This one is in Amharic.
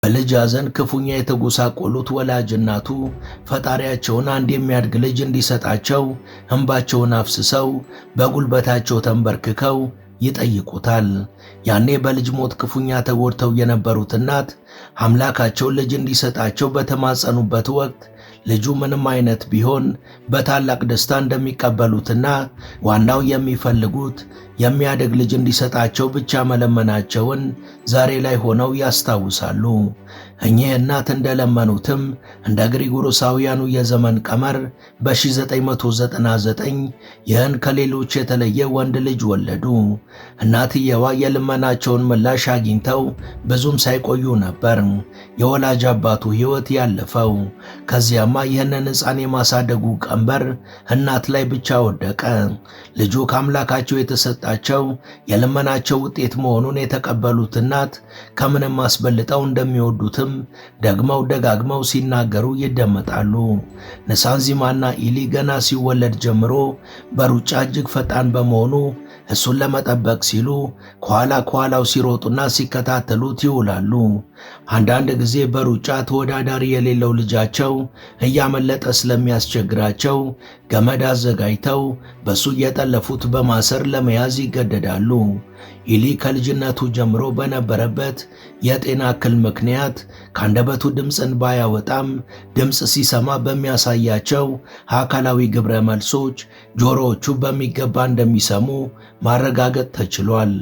በልጅ ሐዘን ክፉኛ የተጎሳቆሉት ወላጅ እናቱ ፈጣሪያቸውን አንድ የሚያድግ ልጅ እንዲሰጣቸው እንባቸውን አፍስሰው በጉልበታቸው ተንበርክከው ይጠይቁታል። ያኔ በልጅ ሞት ክፉኛ ተጎድተው የነበሩት እናት አምላካቸው ልጅ እንዲሰጣቸው በተማጸኑበት ወቅት ልጁ ምንም አይነት ቢሆን በታላቅ ደስታ እንደሚቀበሉትና ዋናው የሚፈልጉት የሚያድግ ልጅ እንዲሰጣቸው ብቻ መለመናቸውን ዛሬ ላይ ሆነው ያስታውሳሉ። እኚህ እናት እንደለመኑትም እንደ ግሪጎሮሳውያኑ የዘመን ቀመር በ1999 ይህን ከሌሎች የተለየ ወንድ ልጅ ወለዱ። እናትየዋ የልመናቸውን ምላሽ አግኝተው ብዙም ሳይቆዩ ነበር የወላጅ አባቱ ሕይወት ያለፈው። ከዚያማ ይህንን ሕፃን የማሳደጉ ቀንበር እናት ላይ ብቻ ወደቀ። ልጁ ከአምላካቸው የተሰጣቸው የልመናቸው ውጤት መሆኑን የተቀበሉት እናት ከምንም አስበልጠው እንደሚወዱትም ደግመው ደጋግመው ሲናገሩ ይደመጣሉ። ንሳንዚማና ኢሊ ገና ሲወለድ ጀምሮ በሩጫ እጅግ ፈጣን በመሆኑ እሱን ለመጠበቅ ሲሉ ከኋላው ሲሮጡና ሲከታተሉት ይውላሉ። አንዳንድ ጊዜ በሩጫ ተወዳዳሪ የሌለው ልጃቸው እያመለጠ ስለሚያስቸግራቸው ገመድ አዘጋጅተው በሱ እየጠለፉት በማሰር ለመያዝ ይገደዳሉ። ኢሊ ከልጅነቱ ጀምሮ በነበረበት የጤና እክል ምክንያት ከአንደበቱ ድምፅን ባያወጣም ድምፅ ሲሰማ በሚያሳያቸው አካላዊ ግብረ መልሶች ጆሮዎቹ በሚገባ እንደሚሰሙ ማረጋገጥ ተችሏል።